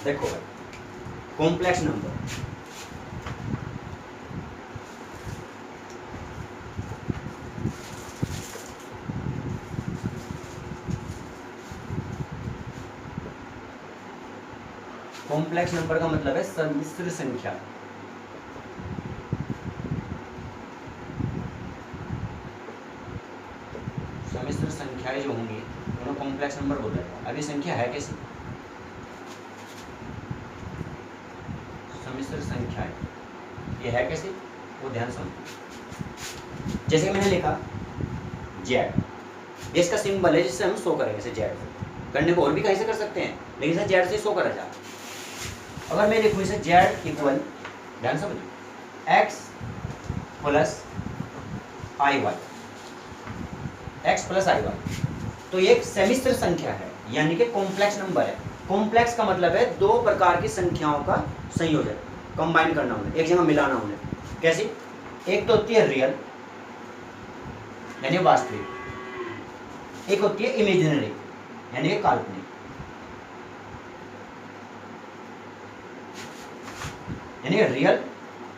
देखो भाई, complex number, complex number का मतलब है सम्मिश्र संख्या। सम्मिश्र संख्याएं जो होंगी उन्हें कॉम्प्लेक्स नंबर बोला जाएगा। अभी संख्या है कैसी? सम्मिश्र संख्याएं, ये है कैसी वो ध्यान समझो। जैसे कि मैंने लिखा जेड, ये इसका सिंबल है जिससे हम शो करेंगे। जैसे जेड करने को और भी कहीं से कर सकते हैं, लेकिन इसे जेड से शो करा जाए। अगर मैं लिखूँ इसे जेड इक्वल, ध्यान समझो, एक्स प्लस आई वाई, एक्स प्लस आई वाई, तो ये एक सेमिस्टर संख्या है, यानी कि कॉम्प्लेक्स नंबर है। कॉम्प्लेक्स का मतलब है दो प्रकार की संख्याओं का संयोजन, कंबाइन करना उन्हें, एक जगह मिलाना उन्हें। कैसी? एक तो होती है रियल यानी वास्तविक, एक होती है इमेजिनरी यानी काल्पनिक। यानी रियल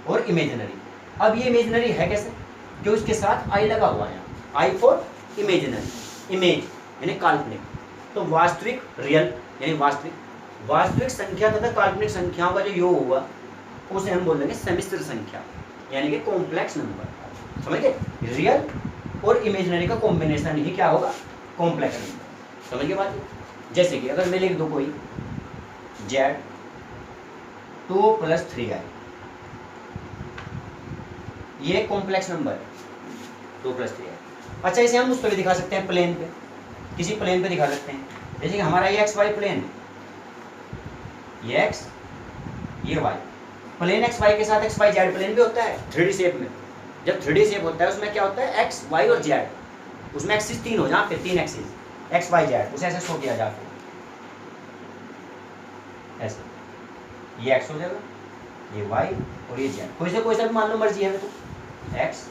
और इमेजिनरी। अब ये इमेजिनरी है कैसे? जो इसके साथ आई लगा हुआ है, आई फॉर इमेजिनरी, इमेज यानी काल्पनिक। तो वास्तविक रियल यानी वास्तविक, वास्तविक संख्या तथा काल्पनिक संख्याओं का जो योग होगा उसे हम बोलेंगे सम्मिश्र संख्या यानी कि कॉम्प्लेक्स नंबर। समझ गए? रियल और इमेजिनरी का कॉम्बिनेशन ही क्या होगा? Complex number. समझ गए बात? जैसे कि अगर मैं लिख दूं कोई जेड 2 + 3i, ये कॉम्प्लेक्स नंबर है 2 + 3i। अच्छा, इसे हम उस पर भी दिखा सकते हैं, प्लेन पे, किसी प्लेन पे दिखा सकते हैं। जैसे कि हमारा ये एक्स वाई प्लेन है, ये एक्स ये वाई प्लेन, एक्स वाई के साथ एक्स वाई जेड प्लेन भी होता है 3D शेप में। जब 3D शेप होता है उसमें क्या होता है? एक्स वाई और जेड, उसमें एक्सिस 3 हो जहाँ पे 3 एक्सिस, एक्स वाई जेड, उसे ऐसे शो किया जा फिर ऐसे, ये एक्स हो जाएगा, ये वाई और ये जेड, कोई से कोई सा भी मान लो, मर्जी है तो एक्स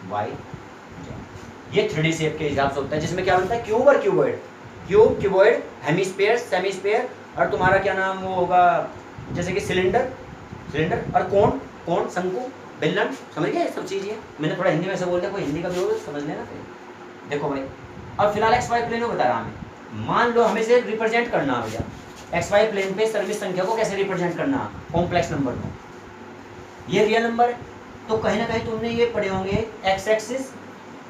वाई जेड। ये 3D शेप के हिसाब से होता है, जिसमें क्या बनता है? क्यूब और क्यूबॉइड, क्यूब क्यूबॉइड, हेमिस्फीयर सेमीस्फीयर, और तुम्हारा क्या नाम वो होगा, जैसे कि सिलेंडर, सिलेंडर, और कोण, कोण, शंकु, बेलन। समझ गए? सब चीज़ ये मैंने थोड़ा हिंदी में से बोल दिया, कोई हिंदी का भी हो समझ लेना फिर। देखो भाई, अब फिलहाल एक्स वाई प्लेन को बता रहा हमें, मान लो हमें से रिप्रेजेंट करना हो गया एक्स वाई प्लेन पे सर्विस संख्या को कैसे रिप्रेजेंट करना, कॉम्प्लेक्स नंबर को। ये रियल नंबर है, तो कहीं ना कहीं तुमने ये पढ़े होंगे एक्स एक्सिस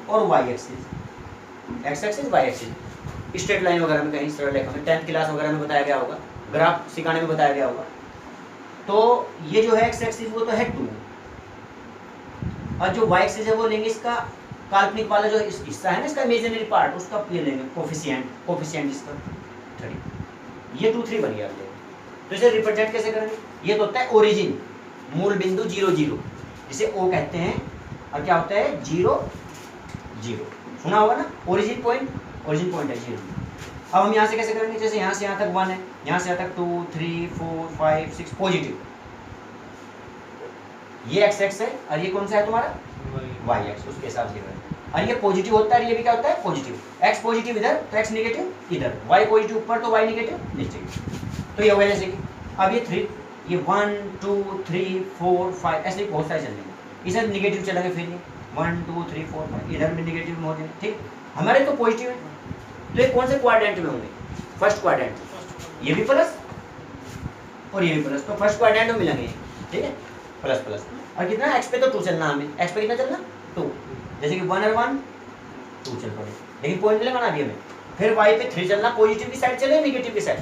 और Y axis, X axis Y axis, straight line वगैरह में, कहीं सरल रेखा में 10th क्लास वगैरह में बताया गया होगा, ग्राफ सिखाने में बताया गया होगा। तो ये जो है एक्स एक्सिस वो तो है 2, और जो वाई एक्सिस है वो लेंगे इसका काल्पनिक वाला जो हिस्सा है ना, इसका इमेजिनरी पार्ट, उसका ये लेंगे कोफिशिएंट, कोफिशिएंट इसका 3, ये 2 3 बन गया। तो इसे रिप्रेजेंट कैसे करेंगे? ये तो होता है ओरिजिन, मूल बिंदु 0 0, जिसे ओ कहते हैं, और क्या होता है 0 0, सुना होगा ना, ओरिजिन पॉइंट, ओरिजिन पॉइंट है 0। अब हम यहाँ से कैसे करेंगे? जैसे यहाँ से यहाँ तक 1 है, यहाँ से यहाँ तक 2 3 4 5 6 पॉजिटिव, ये एक्स एक्स है, और ये कौन सा है तुम्हारा? वाई एक्स, उसके हिसाब से करें। और ये पॉजिटिव होता है, ये भी क्या होता है? पॉजिटिव। एक्स पॉजिटिव इधर तो एक्स नेगेटिव इधर, वाई पॉजिटिव ऊपर तो वाई नेगेटिव नीचे। तो ये हो गया जैसे कि अब ये 3, ये 1 2 3 4 5 ऐसे बहुत सारे चलेंगे, इधर नेगेटिव चलेंगे, फिर ये 1 2 3 4 5 इधर भी नेगेटिव में हो जाएंगे। ठीक, हमारे तो पॉजिटिव है, तो ये कौन से क्वाड्रेंट में होंगे? फर्स्ट क्वाड्रेंट, ये भी प्लस और ये भी प्लस, तो फर्स्ट क्वाड्रेंट में मिलेंगे। ठीक है, प्लस प्लस, और कितना? एक्स पे तो 2 चलना, हमें एक्स पे कितना चलना? 2, जैसे कि 1 और 1 2 चल पड़े, लेकिन पॉइंट मिलेगा ना अभी हमें। फिर वाई पे 3 चलना, पॉजिटिव की साइड चले नेगेटिव की साइड?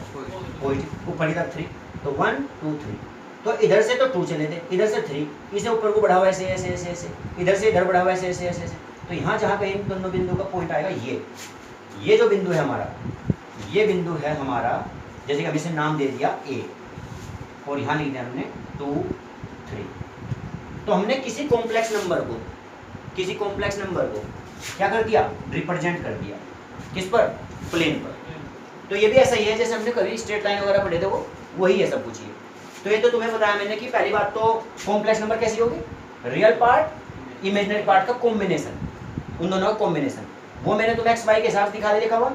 पॉजिटिव, ऊपर की तरफ 3, तो 1 2 3, तो इधर से तो 2 चले थे, इधर से 3, इसे ऊपर को बढ़ा हुआ ऐसे ऐसे ऐसे ऐसे, इधर से इधर बढ़ा हुआ ऐसे ऐसे ऐसे ऐसे। तो यहाँ जहाँ कहीं दोनों बिंदु का पॉइंट आएगा, ये जो बिंदु है हमारा, ये बिंदु है हमारा, जैसे कि अभी से नाम दे दिया ए, और यहाँ लिख दिया हमने 2 3। तो हमने किसी कॉम्प्लेक्स नंबर को, किसी कॉम्प्लेक्स नंबर को क्या कर दिया? रिप्रेजेंट कर दिया, किस पर? प्लेन पर। तो ये भी ऐसा ही है जैसे हमने कभी स्ट्रेट लाइन वगैरह पढ़े थे, वो वही है सब कुछ ये। तो ये तो तुम्हें बताया मैंने कि पहली बात तो कॉम्प्लेक्स नंबर कैसी होगी? रियल पार्ट इमेजिनरी पार्ट का कॉम्बिनेशन, उन दोनों का कॉम्बिनेशन। वो मैंने तुम्हें एक्स वाई के हिसाब से दिखा दिया, लिखा हुआ,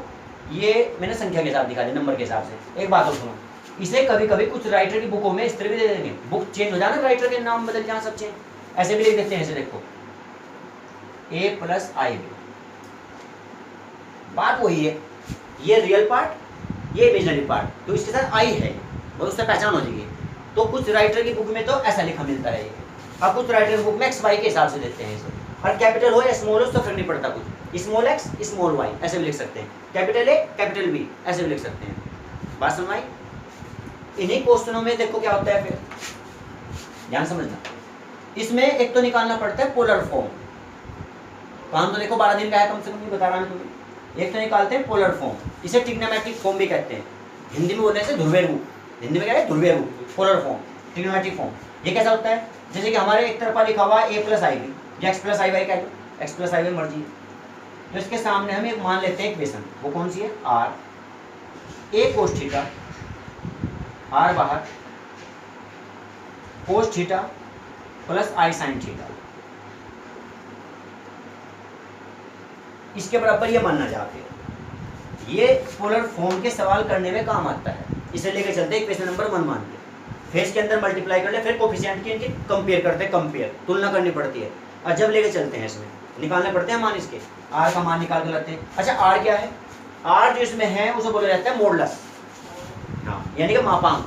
ये मैंने संख्या के साथ दिखा दिया, नंबर के हिसाब से। एक बात और सुनो, इसे कभी कभी कुछ राइटर की बुकों में इस तरह भी दे देंगे, बुक चेंज हो जाना, राइटर के नाम बदल जाना, सब चेंज, ऐसे भी लिख देते हैं। ऐसे देखो a प्लस आई बी, बात वही है, ये रियल पार्ट ये इमेजिनरी पार्ट, तो इसके साथ आई है और उससे पहचान हो जाएगी। तो कुछ राइटर की बुक में तो ऐसा लिखा मिलता है, अब कुछ राइटर की बुक में एक्स वाई के हिसाब से देते हैं इसे, और कैपिटल हो या स्मॉल हो उससे फर्क नहीं पड़ता कुछ, स्मॉल एक्स स्मॉल वाई ऐसे भी लिख सकते हैं, कैपिटल ए कैपिटल बी ऐसे भी लिख सकते हैं। बात समझ आई? इन्हीं क्वेश्चनों में देखो क्या होता है, फिर ध्यान समझना, इसमें एक तो निकालना पड़ता है पोलर फॉर्म, काम तो देखो 12 दिन का है कम से कम, बता रहा हूं तुम्हें। एक तो निकालते हैं पोलर फॉर्म, इसे ट्रिग्नोमेट्रिक फॉर्म भी कहते हैं, हिंदी में बोलने से ध्रुवीय रूप, हिंदी में क्या है ध्रुवीय रूप, पोलर फॉर्म, ट्रिग्नोमेट्रिक फॉर्म। ये कैसा होता है, जैसे कि हमारे एक तरफा लिखा हुआ है a प्लस आई बी, या एक्स प्लस आई वाई कह लो, एक्स प्लस आई वाई मर्जी है, तो इसके सामने हम एक मान लेते हैं इक्वेशन, वो कौन सी है, R A cos theta, R बाहर cos theta plus i sin theta, इसके बराबर ये मानना चाहते हैं। ये पोलर फॉर्म के सवाल करने में काम आता है, इसे लेके चलते हैं इक्वेशन नंबर 1 मान के, फेस के अंदर मल्टीप्लाई कर ले, फिर कोफिशिएंट की इनकी कंपेयर करते हैं, कंपेयर तुलना करनी पड़ती है, और जब लेके चलते हैं इसमें निकालने पड़ते हैं मान, इसके आर का मान निकाल के लाते हैं। अच्छा आर क्या है, आर जो इसमें है उसे बोला जाता है मॉडुलस, हाँ यानी कि मापांक,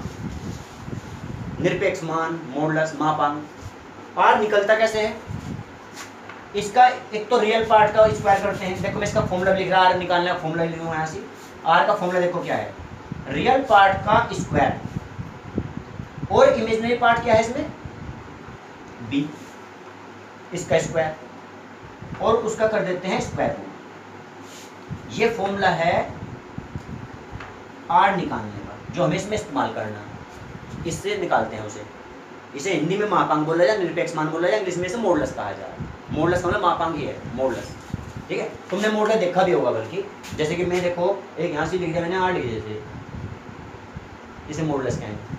निरपेक्ष मान, मॉडुलस, मापांक। आर निकलता कैसे है, इसका एक तो रियल पार्ट का स्क्वायर करते हैं, देखो मैं इसका फॉर्मूला लिख रहा, आर निकालने का फॉर्मूला लिख रहा हूं यहाँ से, आर का फॉर्मूला देखो क्या है, रियल पार्ट का स्क्वायर, और इमेजिनरी पार्ट क्या है इसमें, बी, इसका स्क्वायर, और उसका कर देते हैं स्क्वायर रूट। ये फॉर्मूला है आर निकालने का, जो हमें इसमें इस्तेमाल करना है, इससे निकालते हैं उसे, इसे हिंदी में मापांक बोला जाए, निरपेक्ष मान बोला जाए, इंग्लिश में इसे मॉडुलस कहा जाए, मॉडुलस का मतलब मापांक ही है, मॉडुलस, ठीक है। तुमने मॉडुलस देखा भी होगा, बल्कि जैसे कि मैं देखो एक यहाँ से लिख दिया मैंने 8 जैसे, इसे मॉडुलस कहेंगे,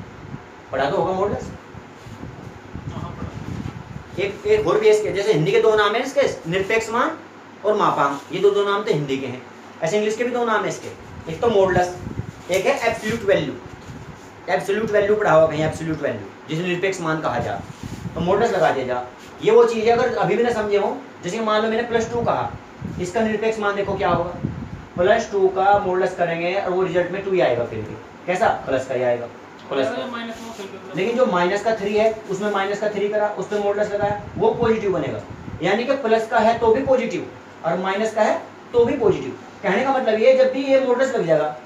पढ़ा तो होगा मॉडुलस, एक और भी इसके, जैसे हिंदी के 2 नाम है इसके, निरपेक्ष मान और मापांक, ये दो नाम तो हिंदी के हैं, ऐसे इंग्लिश के भी 2 नाम है इसके, एक तो मॉडुलस, एक है एब्सोल्यूट वैल्यू, एब्सोल्यूट वैल्यू पढ़ा होगा कहीं, एब्सोल्यूट वैल्यू जिसे निरपेक्ष मान कहा जा, तो मॉडुलस लगा दिया जा। ये वो चीज़ है, अगर अभी भी ना समझे हो, जैसे मान लो मैंने +2 कहा, इसका निरपेक्ष मान देखो क्या होगा, +2 का मॉडुलस करेंगे और वो रिजल्ट में 2 ही आएगा, फिर भी कैसा प्लस का ही आएगा, प्लस का। लेकिन जो माइनस का 3 है उसमें माइनस का 3 करा, उस पर मॉडुलस लगाया, वो पॉजिटिव बनेगा, यानी कि प्लस का है तो भी पॉजिटिव और माइनस का है तो भी पॉजिटिव। कहने का मतलब ये, जब भी ये मॉडुलस लग जाएगा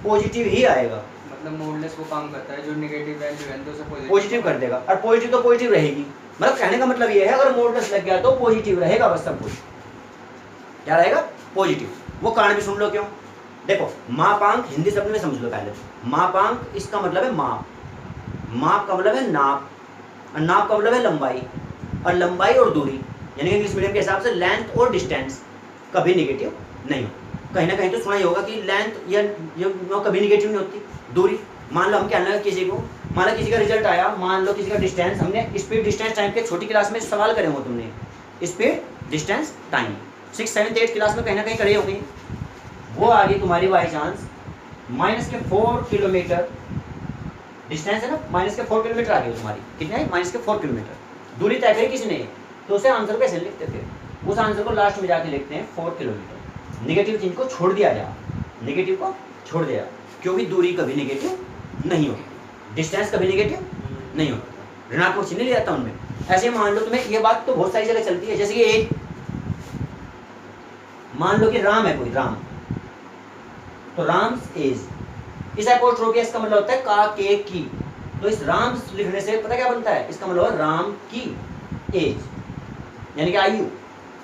पॉजिटिव ही आएगा, मतलब मॉडुलस वो काम करता है, जो नेगेटिव वैल्यू है तो उसे पॉजिटिव कर देगा, और पॉजिटिव तो पॉजिटिव रहेगी, मतलब कहने का मतलब ये है अगर मॉडुलस लग गया तो पॉजिटिव रहेगा, बस सब कुछ क्या रहेगा, पॉजिटिव। वो कारण भी सुन लो क्यों, देखो मापांक हिंदी शब्द में समझ लो पहले, मापांक इसका मतलब है माप, माप का मतलब है नाप, और नाप का मतलब है लंबाई, और लंबाई और दूरी, यानी इंग्लिश मीडियम के हिसाब से लेंथ और डिस्टेंस कभी निगेटिव नहीं हो। कहीं ना कहीं तो सुना ही होगा कि लेंथ या कभी निगेटिव नहीं होती, दूरी, मान लो हम क्या लगा किसी को, मान लो किसी का रिजल्ट आया, मान लो किसी का डिस्टेंस, हमने स्पीड डिस्टेंस टाइम के छोटी क्लास में सवाल करे हो तुमने, speed distance time 6th 7th 8th class में कहीं ना कहीं करे होंगे, वो आ गई तुम्हारी बाई चांस -4 किलोमीटर डिस्टेंस है ना, -4 किलोमीटर आ गई तुम्हारी, कितने है, -4 किलोमीटर दूरी तय करी किसी ने, तो उसे आंसर कैसे लिखते, फिर उस आंसर को लास्ट में जाके लिखते हैं 4 किलोमीटर, निगेटिव चीज को छोड़ दिया जा, नेगेटिव को छोड़ दिया, क्योंकि दूरी कभी नेगेटिव नहीं होती, डिस्टेंस कभी नेगेटिव नहीं होता, ऋणात्मक चिन्ह नहीं रहता उनमें। ऐसे मान लो तुम्हें ये बात तो बहुत सारी जगह चलती है, जैसे कि एक मान लो कि राम है कोई, राम, तो राम्स एज, इस एपोस्ट्रोफी का मतलब होता है का के की, तो इस राम लिखने से पता क्या बनता है, इसका मतलब है राम की एज, यानी कि आयु।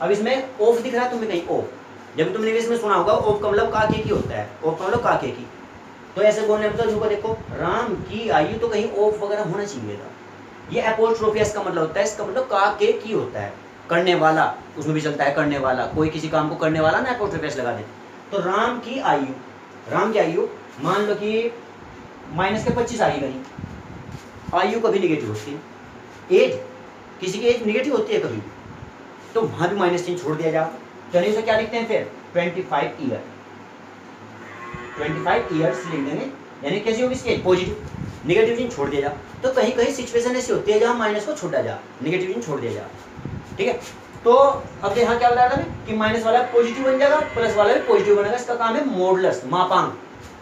अब इसमें ऑफ दिख रहा है तुम्हें कहीं, ऑफ, जब तुमने इंग्लिश में सुना होगा ऑफ का मतलब का के की होता है, ऑफ का मतलब का के की, तो ऐसे बोलने में तो इनको देखो राम की आयु, तो कहीं ऑफ वगैरह होना चाहिए था। ये एपोस्ट्रोफियस का मतलब होता है, इसका मतलब का के की होता है, करने वाला, उसमें भी चलता है करने वाला, कोई किसी काम को करने वाला ना एपोस्ट्रोफियस लगा दे। तो राम की आयु, राम की आयु मान लो कि -25 आ गई, आयु कभी निगेटिव होती है, एज किसी की एज निगेटिव होती है कभी, तो वहां भी -3 छोड़ दिया जाए, तो नहीं उसे क्या लिखते हैं फिर 25 ईयर, 25 ईयर्स लिख देंगे यानी कैसी होगी इसकी पॉजिटिव, नेगेटिव चिन्ह छोड़ दिया जा। तो कहीं कहीं सिचुएशन ऐसी होती है जहाँ माइनस को छोड़ा जा, नेगेटिव चिन्ह छोड़ दिया जा, ठीक है। तो अब यहाँ क्या बताया था कि माइनस वाला पॉजिटिव बन जाएगा, प्लस वाला भी पॉजिटिव बनेगा। इसका काम है मॉडुलस, मापांक।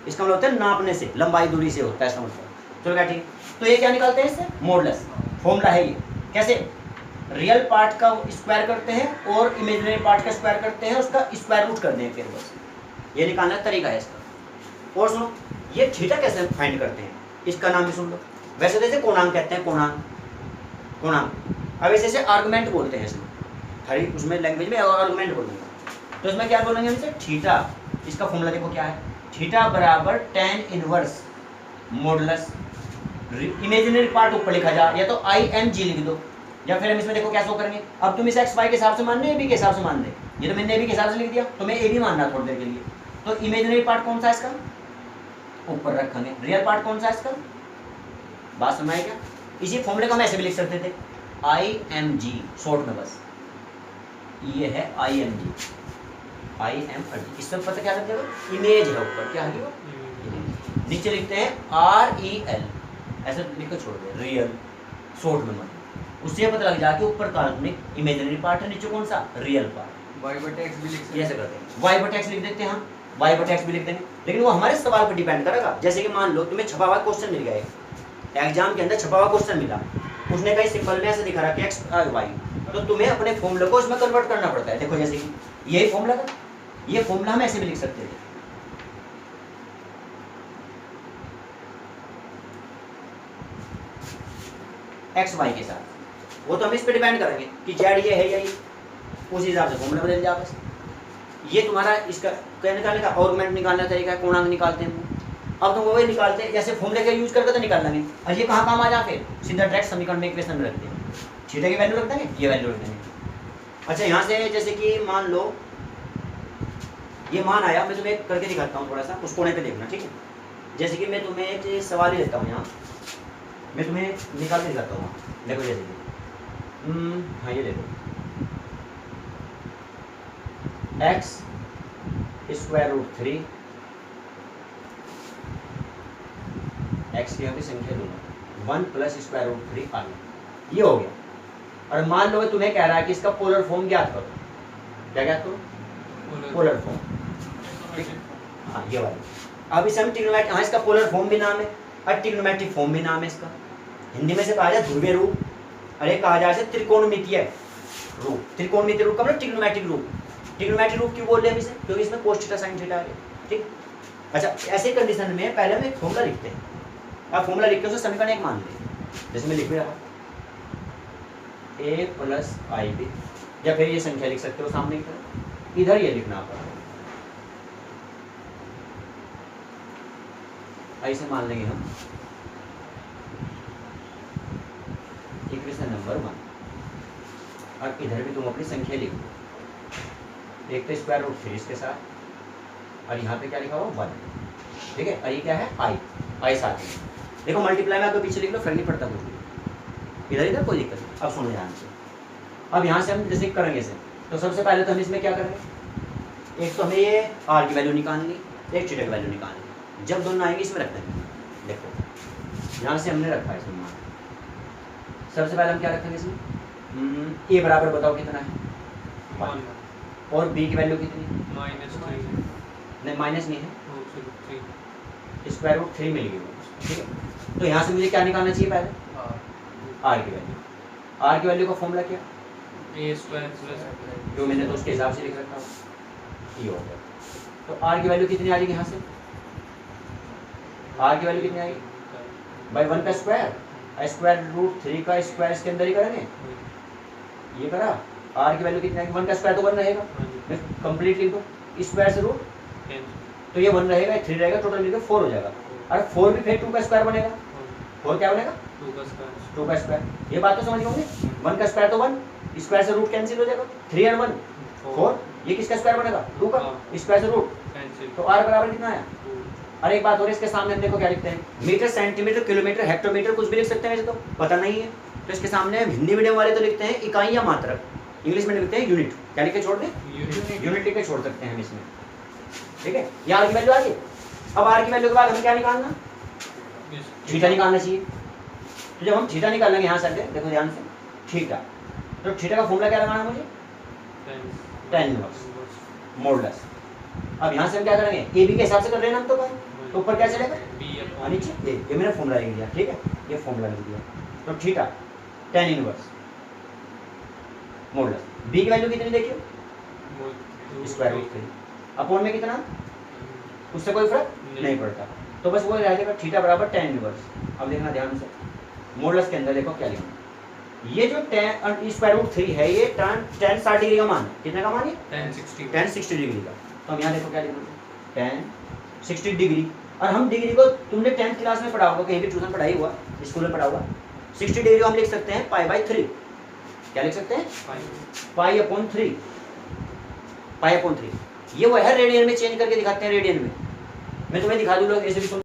इसका मतलब होता है नापने से, लंबाई दूरी से होता है इसका मतलब। चलो क्या ठीक। तो ये क्या निकालते हैं इससे, मॉडुलस। फॉर्मूला है ये, कैसे रियल पार्ट का स्क्वायर करते हैं और इमेजिनरी पार्ट का स्क्वायर करते हैं, उसका स्क्वायर रूट करते हैं फिर बस। ये निकालने का तरीका है इसका। और सुनो, ये थीटा कैसे फाइंड करते हैं, इसका नाम भी सुन लो। वैसे तो इसे कोणांक कहते हैं, कोणांक। अब इसे आर्गुमेंट बोलते हैं इसमें, हरी उसमें लैंग्वेज में आर्गुमेंट बोलेंगे। तो इसमें क्या बोलेंगे हम इसे, थीटा। इसका फॉर्मूला देखो क्या है, थीटा बराबर tan inverse modulus, imaginary part ऊपर लिखा जा, या तो IMG लिख दो, या फिर हम इसमें देखो क्या शो करेंगे। अब तुम इसे XY के हिसाब से मान रहे, AB के हिसाब से मान रहे। ये तो मैंने AB के हिसाब से लिख दिया, तुम्हें AB मानना थोड़ी देर के लिए। तो इमेजिनरी पार्ट कौन सा है इसका, ऊपर रखेंगे। रियल पार्ट कौन सा है इसका, बात समझ आई क्या। इसी फॉर्मूले को हम ऐसे भी लिख सकते थे, IMG शॉर्ट में बस। ये है IMG, इससे पता क्या लग जाएगा, इमेज है ऊपर, क्या है वो, नीचे लिखते हैं REL, ऐसे लिख कर छोड़ दे, रियल शॉर्ट में मतलब। उससे पता लग जाए कि ऊपर काल्पनिक इमेजिनरी पार्ट है, नीचे कौन सा, रियल पार्ट। y/x भी लिख सकते हैं, ऐसे करते हैं, y/x लिख देते हैं हम, y/x भी लिख देंगे। लेकिन वो हमारे सवाल पर डिपेंड करेगा। जैसे कि मान लो तुम्हें छपा हुआ क्वेश्चन मिल गया, एग्जाम के अंदर छपा हुआ क्वेश्चन मिला, उसने कहीं सिंपल में ऐसे दिखा रहा कि x y, तो तुम्हें अपने फॉर्मूले को उसमें कन्वर्ट करना पड़ता है। देखो जैसे कि यही फॉर्मूला था, ये फॉर्मूला हम ऐसे भी लिख सकते थे, एक्स वाई के साथ। वो तो हम इस पे डिपेंड करेंगे कि जेड ये है या ये, उस हिसाब से फॉर्मूला बदल जाए बस। ये तुम्हारा इसका निकालने का आर्गुमेंट निकालने का तरीका है, कोणांक निकालते हैं। अब तुम वही निकालते हैं, जैसे फॉर्मूले का यूज करके तो निकाल लेंगे। और ये कहाँ काम आ जा, फिर सीधा डायरेक्ट समीकरण में इक्वेशन में रखते हैं, थीटा की वैल्यू रख देंगे, ये वैल्यू रख देंगे। अच्छा यहाँ से जैसे कि मान लो ये मान आया, मैं तुम्हें करके दिखाता हूँ थोड़ा सा, उस कोने पे देखना, ठीक है। जैसे कि मैं तुम्हें एक सवाल ही लेता हूँ, यहाँ मैं तुम्हें निकाल के दिखाता हूँ। देखो जैसे कि हाँ ये देखो, x स्क्वायर रूट 3, x की यहाँ पे संख्या दोनों 1 प्लस स्क्वायर रूट 3 आ गया, ये हो गया। और मान लो तुम्हें कह रहा है कि इसका पोलर फॉर्म ज्ञात करो, क्या ज्ञात करो, पोलर फॉर्म, ठीक है। हाँ ये वाला। अब इसे हम ट्रिग्नोमेट्रिक, हाँ इसका पोलर फॉर्म भी नाम है और ट्रिग्नोमेट्रिक फॉर्म भी नाम है इसका। हिंदी में से कहा जाए ध्रुवीय रूप, अरे कहा जाए त्रिकोणमितीय रूप। त्रिकोणमितीय रूप का मतलब ट्रिग्नोमेट्रिक रूप। ट्रिग्नोमेट्रिक रूप क्यों बोल रहे हैं इसे, क्योंकि इसमें cos थीटा sin थीटा है, ठीक। अच्छा ऐसे कंडीशन में पहले हम एक फॉर्मूला लिखते हैं। अब फॉर्मूला लिख के उसे समीकरण एक मान लें, जैसे मैं लिख भी रहा a प्लस IB, या फिर ये संख्या लिख सकते हो सामने की तरफ, इधर ये लिखना पड़ा, ऐसे मान लेंगे हम इक्वेशन नंबर 1। और इधर भी तुम अपनी संख्या लिख दो, एक तो स्क्वायर रूट 3 इसके साथ, और यहाँ पे क्या लिखा हुआ 1, ठीक है। और ये क्या है आई साथ में, देखो मल्टीप्लाई में आपको पीछे लिख लो, फर्क नहीं पड़ता कुछ भी, इधर इधर कोई दिक्कत नहीं। अब सुनो ध्यान से, अब यहाँ से हम जैसे करेंगे इसे, तो सबसे पहले तो हम इसमें क्या करेंगे, एक तो हमें ये r की वैल्यू निकालनी, एक थीटा की वैल्यू निकालनी। जब दोनों आएंगे इसमें रख देंगे, देखो यहाँ से हमने रखा है इसमें मान। सबसे पहले हम क्या रखेंगे इसमें, a बराबर बताओ कितना है 1, और b की वैल्यू कितनी, -3, नहीं माइनस नहीं है, स्क्वायर रूट 3 मिल गई, ठीक है। तो यहाँ से मुझे क्या निकालना चाहिए पहले, r की वैल्यू। r की वैल्यू का फॉर्मूला क्या, a² जो मैंने तो उसके हिसाब से लिख रखा हूँ, ये हो गया। तो r की वैल्यू कितनी आ जाएगी, यहाँ से r की वैल्यू कितनी आएगी, बाई 1 का स्क्वायर, स्क्वायर रूट 3 का स्क्वायर इसके अंदर ही करेंगे, ये करा। r की वैल्यू कितनी आएगी, 1 का स्क्वायर तो 1 रहेगा, मैं कंप्लीट लिख दो, स्क्वायर से रूट, तो ये 1 रहेगा, 3 रहेगा, टोटल मिलकर 4 हो जाएगा। और 4 भी फिर 2 का स्क्वायर बनेगा, 4 क्या बनेगा, 2 का स्क्वायर। ये बात तो समझ होंगे, 1 का स्क्वायर तो 1, स्क्वायर से रूट कैंसिल हो जाएगा, 3 और 1 4, ये किसका स्क्वायर बनेगा, 2 का, स्क्वायर से रूट, तो r बराबर कितना आया। और एक बात और, इसके सामने हम देखो क्या लिखते हैं, मीटर, सेंटीमीटर, किलोमीटर, हेक्टोमीटर, कुछ भी लिख सकते हैं, वैसे तो पता नहीं है। तो इसके सामने हिंदी मीडियम वाले तो लिखते हैं इकाई या मात्रक, इंग्लिश में लिखते हैं यूनिट। क्या लिख के छोड़ दें, यूनिट लिख के छोड़ सकते हैं हम इसमें, ठीक है। ये r की वैल्यू आ गई। अब r की वैल्यू के बाद हमें क्या निकालना, थीटा निकालना चाहिए। तो जब हम थीटा निकालेंगे यहाँ से आगे देखो ध्यान से, थीटा, तो थीटा का फॉर्मूला क्या लगाना है मुझे, tan इनवर्स मॉडुलस। अब यहाँ से हम क्या करेंगे, ए बी के हिसाब से कर रहे हैं ना हम, तो ऊपर क्या चलेगा, और नीचे ये मैंने फॉर्मूला लिख दिया, ठीक है, ये फॉर्मूला लिख दिया। तो theta tan inverse modulus, B की वैल्यू कितनी देखिए, स्क्वायर रूट 3 अपॉन में कितना, उससे कोई फर्क नहीं पड़ता। तो बस वो रह जाएगा थीटा बराबर tan इनवर्स। अब देखना ध्यान से, मॉडुलस के अंदर देखो क्या लिखना, ये जो tan स्क्वायर रूट 3 है ये tan 60 डिग्री का मान है, कितने का मान है, tan 60 डिग्री का। तो हम यहाँ देखो क्या लिखना, tan 60 डिग्री, और हम डिग्री को तुमने 10th क्लास में पढ़ा होगा, कहीं भी ट्यूशन पढ़ाई हुआ, स्कूल में पढ़ा हुआ। 60 डिग्री को हम लिख सकते हैं π/3, क्या लिख सकते हैं, π/3, π/3। ये वो है रेडियन में चेंज करके दिखाते हैं, रेडियन में मैं तुम्हें दिखा दूंगा, ऐसे भी सुन